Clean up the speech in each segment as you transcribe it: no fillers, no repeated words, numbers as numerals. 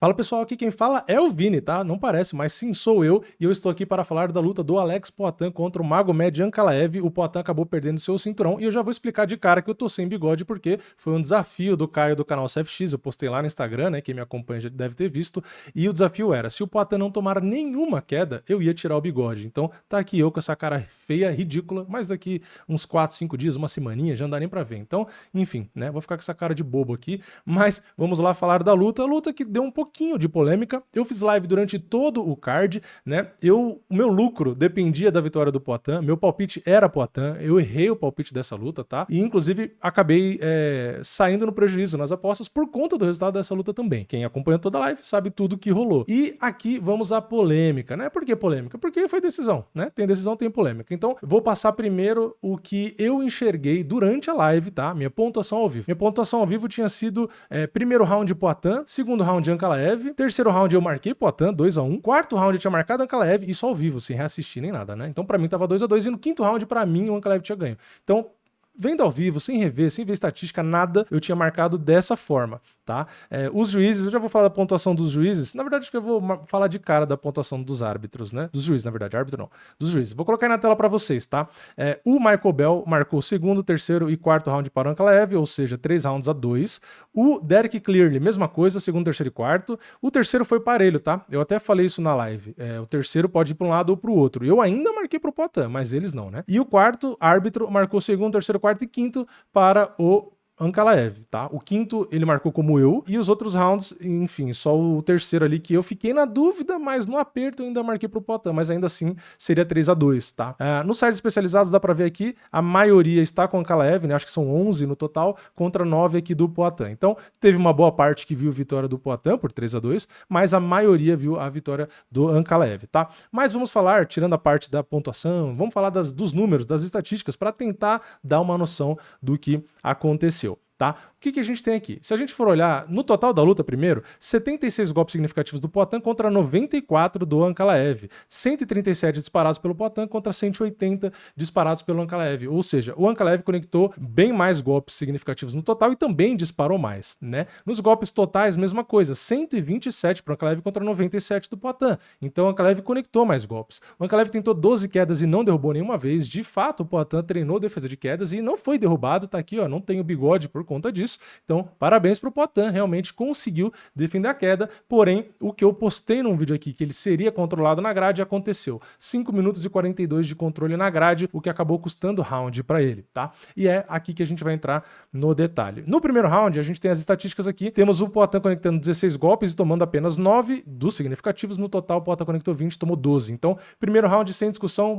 Fala pessoal, aqui quem fala é o Vini, tá? Não parece, mas sim sou eu, e eu estou aqui para falar da luta do Alex Poatan contra o Magomed Ankalaev. O Poatan acabou perdendo seu cinturão e eu já vou explicar de cara que eu tô sem bigode porque foi um desafio do Caio do canal CFX, eu postei lá no Instagram, né? Quem me acompanha já deve ter visto, e o desafio era, se o Poatan não tomar nenhuma queda, eu ia tirar o bigode. Então tá aqui eu com essa cara feia, ridícula, mas daqui uns 4, 5 dias, uma semaninha, já não dá nem pra ver. Então, enfim, né? Vou ficar com essa cara de bobo aqui, mas vamos lá falar da luta. A luta que deu um pouquinho de polêmica. Eu fiz live durante todo o card, né? O meu lucro dependia da vitória do Poatan, meu palpite era Poatan, eu errei o palpite dessa luta, tá? E inclusive acabei saindo no prejuízo nas apostas por conta do resultado dessa luta também. Quem acompanha toda a live sabe tudo que rolou. E aqui vamos à polêmica, né? Por que polêmica? Porque foi decisão, né? Tem decisão, tem polêmica. Então, vou passar primeiro o que eu enxerguei durante a live, tá? Minha pontuação ao vivo. Minha pontuação ao vivo tinha sido primeiro round Poatan, segundo round Ankalaev, terceiro round eu marquei Poatan, 2-1, quarto round eu tinha marcado Ankalaev, isso ao vivo, sem reassistir nem nada, né? Então pra mim tava 2-2 e no quinto round pra mim o Ankalaev tinha ganho. Então, vendo ao vivo, sem rever, sem ver estatística, nada, eu tinha marcado dessa forma, tá? Os juízes, eu já vou falar da pontuação dos juízes, na verdade acho que eu vou falar de cara da pontuação dos árbitros, né? Dos juízes, na verdade, árbitro não, dos juízes. Vou colocar aí na tela pra vocês, tá? O Michael Bell marcou o segundo, terceiro e quarto round para o Ankalaev, ou seja, 3-2. O Derek Clearly, mesma coisa, segundo, terceiro e quarto. O terceiro foi parelho, tá? Eu até falei isso na live. O terceiro pode ir pra um lado ou pro outro. Eu ainda marquei pro Poatan, mas eles não, né? E o quarto árbitro marcou o segundo, terceiro, quarto e quinto para o Ankalaev, tá? O quinto ele marcou como eu, e os outros rounds, enfim, só o terceiro ali que eu fiquei na dúvida, mas no aperto eu ainda marquei pro Poatan, mas ainda assim seria 3-2, tá? Nos sites especializados dá pra ver aqui, a maioria está com o Ankalaev, né? Acho que são 11 no total, contra 9 aqui do Poatan. Então, teve uma boa parte que viu a vitória do Poatan por 3-2, mas a maioria viu a vitória do Ankalaev, tá? Mas vamos falar, tirando a parte da pontuação, vamos falar dos números, das estatísticas, para tentar dar uma noção do que aconteceu. Tá? O que a gente tem aqui? Se a gente for olhar no total da luta primeiro, 76 golpes significativos do Poatan contra 94 do Ankalaev. 137 disparados pelo Poatan contra 180 disparados pelo Ankalaev. Ou seja, o Ankalaev conectou bem mais golpes significativos no total e também disparou mais, né? Nos golpes totais, mesma coisa. 127 para o Ankalaev contra 97 do Poatan. Então o Ankalaev conectou mais golpes. O Ankalaev tentou 12 quedas e não derrubou nenhuma vez. De fato, o Poatan treinou defesa de quedas e não foi derrubado. Tá aqui, ó, não tem o bigode por conta disso. Então, parabéns pro Poatan, realmente conseguiu defender a queda, porém, o que eu postei num vídeo aqui, que ele seria controlado na grade, aconteceu. 5 minutos e 42 de controle na grade, o que acabou custando round para ele, tá? E é aqui que a gente vai entrar no detalhe. No primeiro round, a gente tem as estatísticas aqui, temos o Poatan conectando 16 golpes e tomando apenas 9 dos significativos, no total o Poatan conectou 20 e tomou 12. Então, primeiro round sem discussão,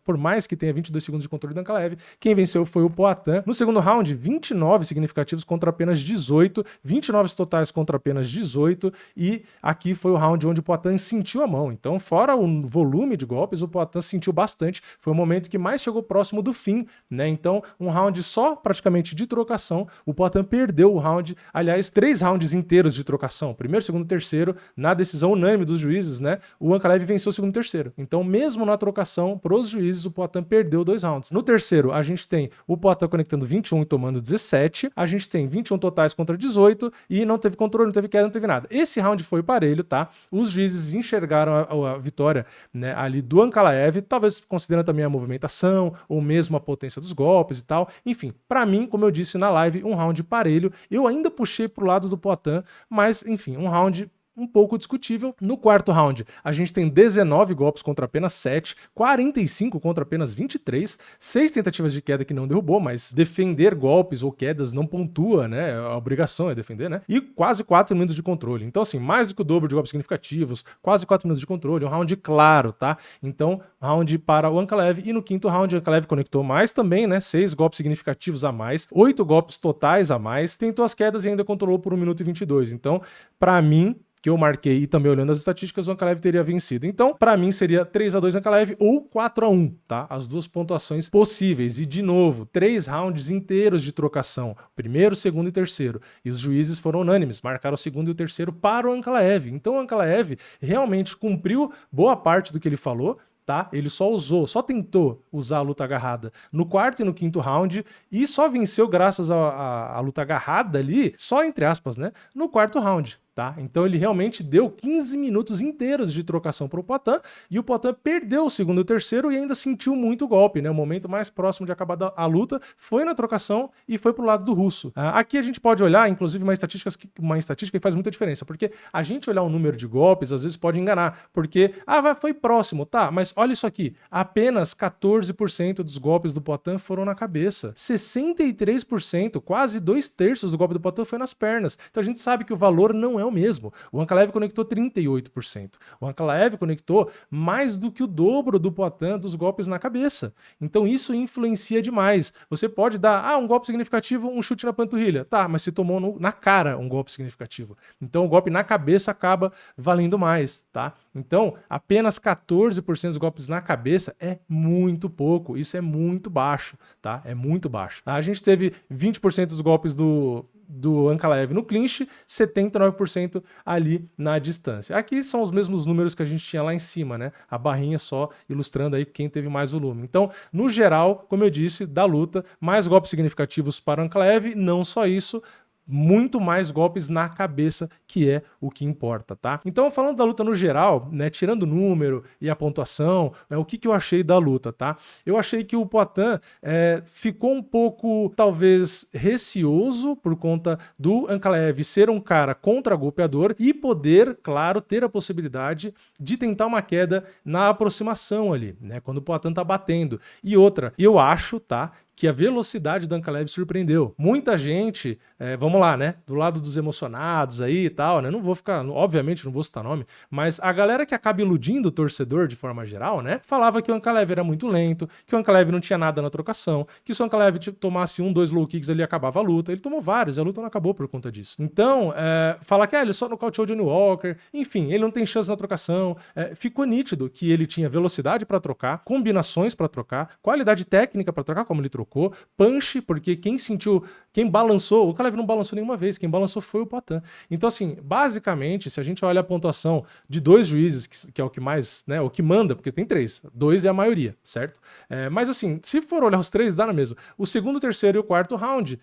por mais que tenha 22 segundos de controle do Ankalaev, quem venceu foi o Poatan. No segundo round, 29 significativos contra apenas 18, 29 totais contra apenas 18, e aqui foi o round onde o Poatan sentiu a mão. Então, fora o volume de golpes, o Poatan sentiu bastante, foi o momento que mais chegou próximo do fim, né? Então, um round só praticamente de trocação, o Poatan perdeu o round, aliás, 3 rounds inteiros de trocação, primeiro, segundo, terceiro, na decisão unânime dos juízes, né? O Ankalaev venceu o segundo e terceiro. Então, mesmo na trocação, pros juízes, o Poatan perdeu 2 rounds. No terceiro, a gente tem o Poatan conectando 21 e tomando 17, a gente tem 21 totais contra 18 e não teve controle, não teve queda, não teve nada. Esse round foi parelho, tá? Os juízes enxergaram a vitória, né, ali do Ankalaev, talvez considerando também a movimentação ou mesmo a potência dos golpes e tal. Enfim, pra mim, como eu disse na live, um round parelho. Eu ainda puxei pro lado do Poatan, mas enfim, um round um pouco discutível. No quarto round, a gente tem 19 golpes contra apenas 7, 45 contra apenas 23, 6 tentativas de queda que não derrubou, mas defender golpes ou quedas não pontua, né? A obrigação é defender, né? E quase 4 minutos de controle. Então, assim, mais do que o dobro de golpes significativos, quase 4 minutos de controle, um round claro, tá? Então, round para o Ankalaev, e no quinto round, o Ankalaev conectou mais também, né? 6 golpes significativos a mais, 8 golpes totais a mais, tentou as quedas e ainda controlou por 1 minuto e 22. Então, pra mim, que eu marquei e também olhando as estatísticas, o Ankalaev teria vencido. Então, pra mim, seria 3-2 Ankalaev ou 4-1, tá? As duas pontuações possíveis. E, de novo, 3 rounds inteiros de trocação. Primeiro, segundo e terceiro. E os juízes foram unânimes, marcaram o segundo e o terceiro para o Ankalaev. Então, o Ankalaev realmente cumpriu boa parte do que ele falou, tá? Ele só tentou usar a luta agarrada no quarto e no quinto round e só venceu graças à luta agarrada ali, só entre aspas, né? No quarto round. tá? Então ele realmente deu 15 minutos inteiros de trocação para o Poatan, e o Poatan perdeu o segundo e o terceiro e ainda sentiu muito golpe, né? O momento mais próximo de acabar a luta foi na trocação e foi pro lado do russo. Aqui a gente pode olhar, inclusive, uma estatística que faz muita diferença, porque a gente olhar o número de golpes às vezes pode enganar, porque, foi próximo, tá, mas olha isso aqui, apenas 14% dos golpes do Poatan foram na cabeça, 63%, quase 2/3 do golpe do Poatan foi nas pernas. Então a gente sabe que o valor não é o mesmo. O Ankalaev conectou 38%. O Ankalaev conectou mais do que o dobro do Poatan dos golpes na cabeça. Então isso influencia demais. Você pode dar um golpe significativo, um chute na panturrilha. Tá, mas você tomou na cara um golpe significativo. Então o golpe na cabeça acaba valendo mais, tá? Então apenas 14% dos golpes na cabeça é muito pouco. Isso é muito baixo, tá? É muito baixo. A gente teve 20% dos golpes do Ankalaev no clinch, 79% ali na distância. Aqui são os mesmos números que a gente tinha lá em cima, né? A barrinha só ilustrando aí quem teve mais volume. Então, no geral, como eu disse, da luta, mais golpes significativos para o Ankalaev, não só isso, muito mais golpes na cabeça, que é o que importa, tá? Então, falando da luta no geral, né, tirando o número e a pontuação, o que eu achei da luta, tá? Eu achei que o Poatan ficou um pouco, talvez, receoso por conta do Ankalaev ser um cara contra-golpeador e poder, claro, ter a possibilidade de tentar uma queda na aproximação ali, né, quando o Poatan tá batendo. E outra, eu acho, tá, que a velocidade do Ankalaev surpreendeu. Muita gente, vamos lá, né? Do lado dos emocionados aí e tal, né? Não vou ficar, obviamente não vou citar nome, mas a galera que acaba iludindo o torcedor de forma geral, né? Falava que o Ankalaev era muito lento, que o Ankalaev não tinha nada na trocação, que se o Ankalaev tomasse 2 low kicks ali acabava a luta. Ele tomou vários, a luta não acabou por conta disso. Então, falar que ele só nocauteou o Johnny Walker, enfim, ele não tem chance na trocação. Ficou nítido que ele tinha velocidade para trocar, combinações para trocar, qualidade técnica para trocar, como ele trocou, punch, porque quem balançou, o Ankalaev não balançou nenhuma vez, quem balançou foi o Poatan. Então, assim, basicamente, se a gente olha a pontuação de 2 juízes, que é o que mais, né, o que manda, porque tem 3, 2 é a maioria, certo? Mas assim, se for olhar os 3, dá na mesma. O segundo, o terceiro e o quarto round,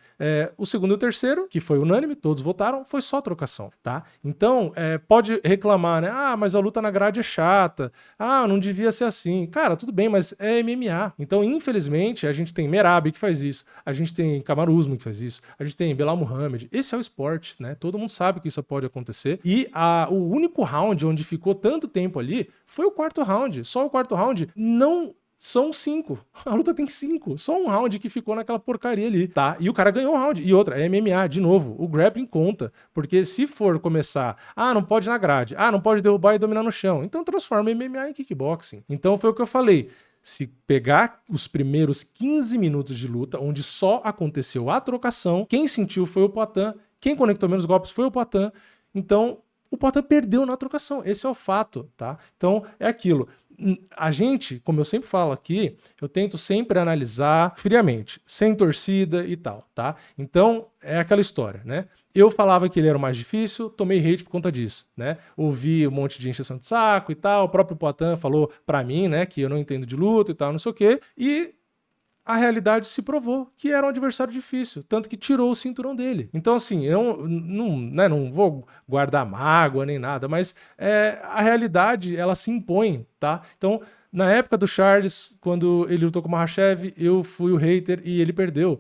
o segundo e o terceiro, que foi unânime, todos votaram, foi só trocação, tá? Então, pode reclamar, né? Mas a luta na grade é chata, não devia ser assim. Cara, tudo bem, mas é MMA. Então, infelizmente, a gente tem Merab que faz isso, a gente tem Kamaru Usman que faz isso, a gente tem Belal Muhammad. Esse é o esporte, né? Todo mundo sabe que isso pode acontecer. E o único round onde ficou tanto tempo ali foi o quarto round. Só o quarto round não são 5. A luta tem 5. Só um round que ficou naquela porcaria ali, tá? E o cara ganhou o round. E outra, é MMA, de novo. O grappling conta. Porque se for começar, não pode ir na grade, não pode derrubar e dominar no chão, então transforma MMA em kickboxing. Então foi o que eu falei. Se pegar os primeiros 15 minutos de luta, onde só aconteceu a trocação, quem sentiu foi o Poatan, quem conectou menos golpes foi o Poatan, então o Poatan perdeu na trocação, esse é o fato, tá? Então é aquilo. A gente, como eu sempre falo aqui, eu tento sempre analisar friamente, sem torcida e tal, tá? Então, é aquela história, né? Eu falava que ele era o mais difícil, tomei hate por conta disso, né? Ouvi um monte de encheção de saco e tal, o próprio Poatan falou pra mim, né, que eu não entendo de luta e tal, não sei o quê, e a realidade se provou que era um adversário difícil, tanto que tirou o cinturão dele. Então, assim, eu não vou guardar mágoa nem nada, mas a realidade, ela se impõe, tá? Então, na época do Charles, quando ele lutou com o Makhachev, eu fui o hater e ele perdeu.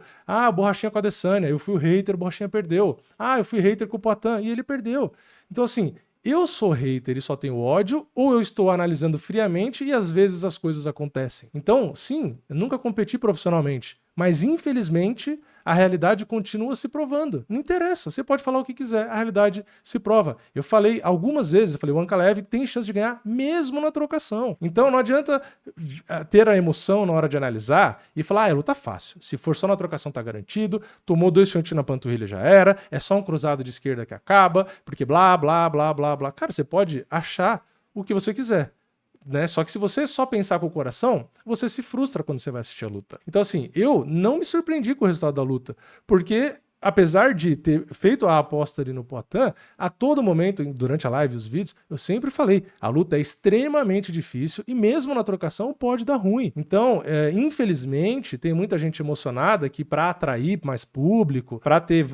Borrachinha com a Adesanya, eu fui o hater, o Borrachinha perdeu. Eu fui hater com o Poatan e ele perdeu. Então, assim, eu sou hater e só tenho ódio, ou eu estou analisando friamente e às vezes as coisas acontecem. Então, sim, eu nunca competi profissionalmente, mas infelizmente a realidade continua se provando. Não interessa, você pode falar o que quiser, a realidade se prova. Eu falei algumas vezes, o Ankalaev tem chance de ganhar mesmo na trocação. Então não adianta ter a emoção na hora de analisar e falar, é luta fácil. Se for só na trocação tá garantido, tomou 2 chantes na panturrilha já era, é só um cruzado de esquerda que acaba, porque blá, blá, blá, blá, blá. Cara, você pode achar o que você quiser. Né? Só que se você só pensar com o coração, você se frustra quando você vai assistir a luta. Então, assim, eu não me surpreendi com o resultado da luta, porque apesar de ter feito a aposta ali no Poatan, a todo momento, durante a live e os vídeos, eu sempre falei, a luta é extremamente difícil e mesmo na trocação pode dar ruim. Então, infelizmente, tem muita gente emocionada que para atrair mais público, para ter,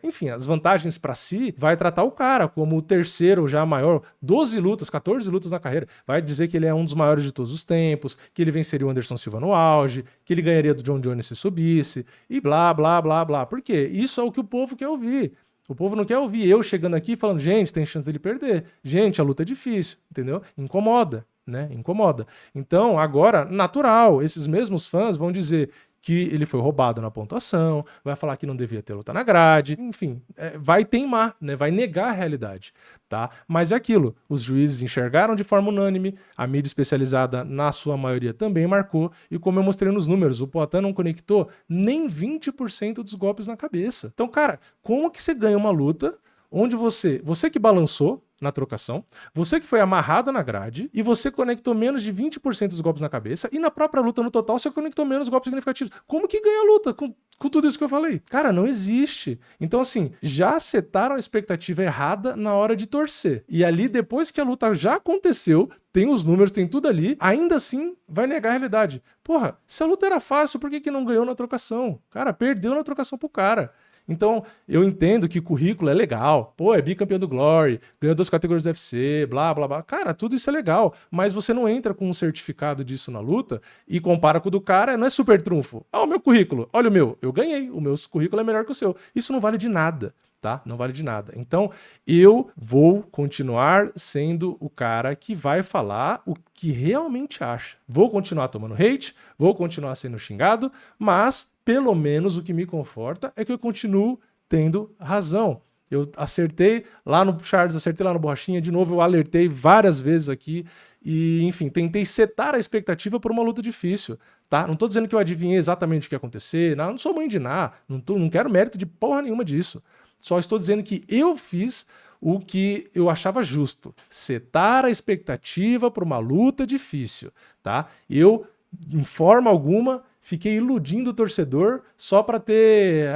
enfim, as vantagens para si, vai tratar o cara como o terceiro já maior, 12 lutas, 14 lutas na carreira, vai dizer que ele é um dos maiores de todos os tempos, que ele venceria o Anderson Silva no auge, que ele ganharia do John Jones se subisse, e blá, blá, blá, blá. Por quê? Isso é o que o povo quer ouvir. O povo não quer ouvir eu chegando aqui falando, gente, tem chance dele perder. Gente, a luta é difícil, entendeu? Incomoda, né? Incomoda. Então, agora, natural, esses mesmos fãs vão dizer que ele foi roubado na pontuação, vai falar que não devia ter luta na grade, enfim, vai teimar, né? Vai negar a realidade, tá? Mas é aquilo, os juízes enxergaram de forma unânime, a mídia especializada, na sua maioria, também marcou, e como eu mostrei nos números, o Poatan não conectou nem 20% dos golpes na cabeça. Então, cara, como que você ganha uma luta onde você que balançou na trocação, você que foi amarrado na grade e você conectou menos de 20% dos golpes na cabeça e na própria luta no total você conectou menos golpes significativos. Como que ganha a luta com tudo isso que eu falei? Cara, não existe. Então, assim, já setaram a expectativa errada na hora de torcer. E ali, depois que a luta já aconteceu, tem os números, tem tudo ali, ainda assim vai negar a realidade. Porra, se a luta era fácil, por que não ganhou na trocação? Cara, perdeu na trocação pro cara. Então, eu entendo que currículo é legal. Pô, é bicampeão do Glory, ganhou 2 categorias do UFC, blá, blá, blá. Cara, tudo isso é legal, mas você não entra com um certificado disso na luta e compara com o do cara, não é super trunfo. Ah, o meu currículo, olha o meu, eu ganhei, o meu currículo é melhor que o seu. Isso não vale de nada, tá? Não vale de nada. Então, eu vou continuar sendo o cara que vai falar o que realmente acha. Vou continuar tomando hate, vou continuar sendo xingado, mas pelo menos o que me conforta é que eu continuo tendo razão. Eu acertei lá no Charles, acertei lá no Borrachinha, de novo eu alertei várias vezes aqui e, enfim, tentei setar a expectativa por uma luta difícil, tá? Não tô dizendo que eu adivinhei exatamente o que ia acontecer, não sou mãe de nada, não quero mérito de porra nenhuma disso. Só estou dizendo que eu fiz o que eu achava justo, setar a expectativa por uma luta difícil, tá? Eu, em forma alguma, fiquei iludindo o torcedor só pra ter,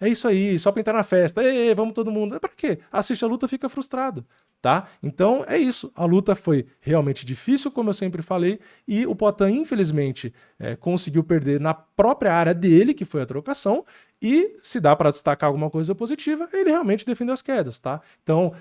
é isso aí, só pra entrar na festa, vamos todo mundo. Pra quê? Assiste a luta, fica frustrado, tá? Então é isso, a luta foi realmente difícil, como eu sempre falei, e o Poatan, infelizmente, conseguiu perder na própria área dele, que foi a trocação, e se dá pra destacar alguma coisa positiva, ele realmente defendeu as quedas, tá? Então,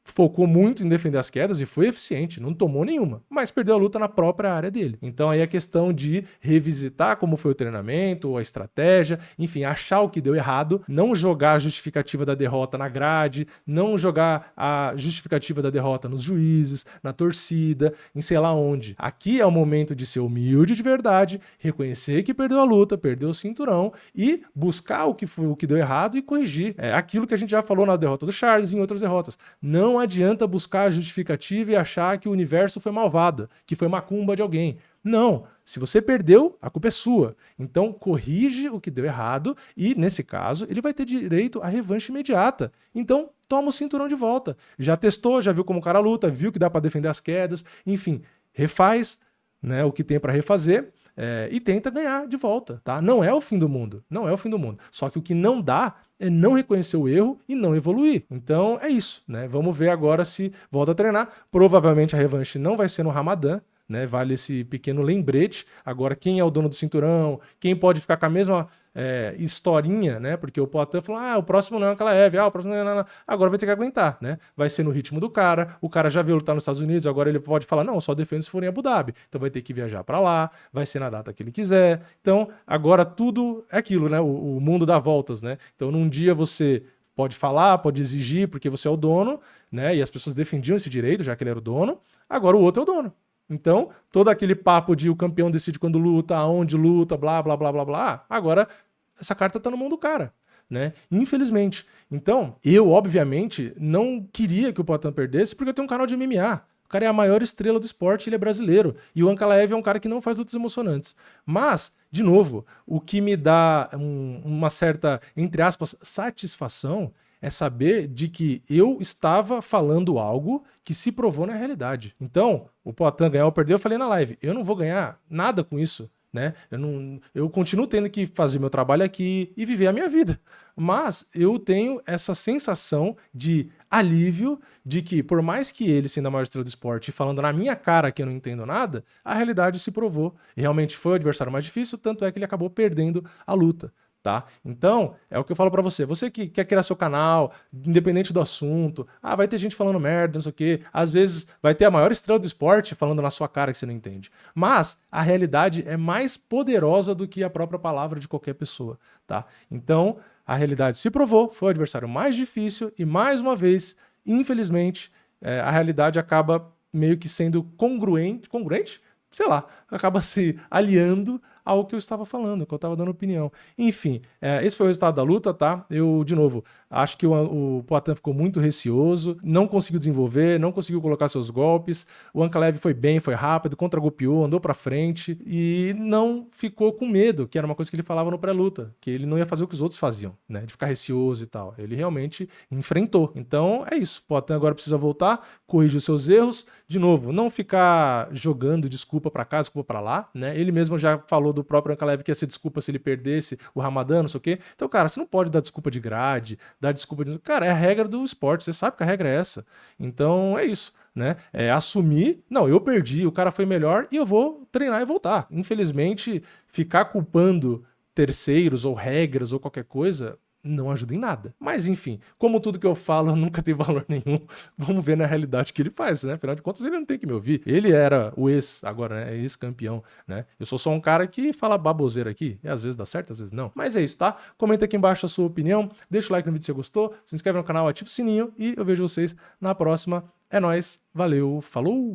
focou muito em defender as quedas e foi eficiente, não tomou nenhuma, mas perdeu a luta na própria área dele. Então aí é questão de revisitar como foi o treinamento, a estratégia, enfim, achar o que deu errado, não jogar a justificativa da derrota na grade, não jogar a justificativa da derrota nos juízes, na torcida, em sei lá onde. Aqui é o momento de ser humilde de verdade, reconhecer que perdeu a luta, perdeu o cinturão e buscar o que foi o que deu errado e corrigir. É aquilo que a gente já falou na derrota do Charles e em outras derrotas. Não adianta buscar a justificativa e achar que o universo foi malvado, que foi macumba de alguém. Não, se você perdeu, a culpa é sua. Então corrige o que deu errado e, nesse caso, ele vai ter direito à revanche imediata. Então toma o cinturão de volta. Já testou, já viu como o cara luta, viu que dá para defender as quedas, enfim, refaz, né, o que tem para refazer. E tenta ganhar de volta, tá? Não é o fim do mundo, não é o fim do mundo. Só que o que não dá é não reconhecer o erro e não evoluir. Então é isso, né? Vamos ver agora se volta a treinar. Provavelmente a revanche não vai ser no Ramadã, né? Vale esse pequeno lembrete. Agora, quem é o dono do cinturão? Quem pode ficar com a mesma historinha, né? Porque o Poatan falou, o próximo não é Ankalaev, o próximo não é... Agora vai ter que aguentar, né? Vai ser no ritmo do cara, o cara já veio lutar nos Estados Unidos, agora ele pode falar, não, só defendo se for em Abu Dhabi. Então vai ter que viajar para lá, vai ser na data que ele quiser. Então, agora tudo é aquilo, né? O mundo dá voltas, né? Então, num dia você pode falar, pode exigir, porque você é o dono, né? E as pessoas defendiam esse direito, já que ele era o dono. Agora o outro é o dono. Então, todo aquele papo de o campeão decide quando luta, aonde luta, blá, blá, blá, blá, blá. Agora, essa carta tá no mão do cara, né? Infelizmente. Então, eu, obviamente, não queria que o Poatan perdesse, porque eu tenho um canal de MMA. O cara é a maior estrela do esporte, ele é brasileiro. E o Ankalaev é um cara que não faz lutas emocionantes. Mas, de novo, o que me dá uma certa, entre aspas, satisfação é saber de que eu estava falando algo que se provou na realidade. Então, o Poatan ganhar ou perder, eu falei na live, eu não vou ganhar nada com isso. né? Eu continuo tendo que fazer meu trabalho aqui e viver a minha vida. Mas eu tenho essa sensação de alívio de que, por mais que ele, sendo a maior estrela do esporte, falando na minha cara que eu não entendo nada, a realidade se provou. E realmente foi o adversário mais difícil, tanto é que ele acabou perdendo a luta. Tá? Então, é o que eu falo pra você. Você que quer criar seu canal, independente do assunto, vai ter gente falando merda, não sei o quê. Às vezes vai ter a maior estrela do esporte falando na sua cara que você não entende. Mas a realidade é mais poderosa do que a própria palavra de qualquer pessoa, tá? Então, a realidade se provou, foi o adversário mais difícil e, mais uma vez, infelizmente, a realidade acaba meio que sendo congruente, sei lá, acaba se aliando ao que eu estava falando, que eu estava dando opinião. Enfim, esse foi o resultado da luta, tá? Eu, de novo, acho que o Poatan ficou muito receoso, não conseguiu desenvolver, não conseguiu colocar seus golpes. O Ankalaev foi bem, foi rápido, contra-golpeou, andou pra frente e não ficou com medo, que era uma coisa que ele falava no pré-luta, que ele não ia fazer o que os outros faziam, né? De ficar receoso e tal. Ele realmente enfrentou. Então, é isso. O Poatan agora precisa voltar, corrigir os seus erros. De novo, não ficar jogando desculpa pra cá, desculpa pra lá, né? Ele mesmo já falou do próprio Ankalaev que ia ser desculpa se ele perdesse o Ramadã, não sei o quê. Então, cara, você não pode dar desculpa de grade, dar desculpa de... Cara, é a regra do esporte, você sabe que a regra é essa. Então, é isso, né? É assumir, não, eu perdi, o cara foi melhor e eu vou treinar e voltar. Infelizmente, ficar culpando terceiros ou regras ou qualquer coisa não ajuda em nada. Mas enfim, como tudo que eu falo nunca tem valor nenhum, vamos ver na realidade o que ele faz, né? Afinal de contas, ele não tem que me ouvir. Ele era o agora, né? Ex-campeão, né? Eu sou só um cara que fala baboseira aqui, e às vezes dá certo, às vezes não. Mas é isso, tá? Comenta aqui embaixo a sua opinião, deixa o like no vídeo se você gostou, se inscreve no canal, ativa o sininho e eu vejo vocês na próxima. É nóis, valeu, falou!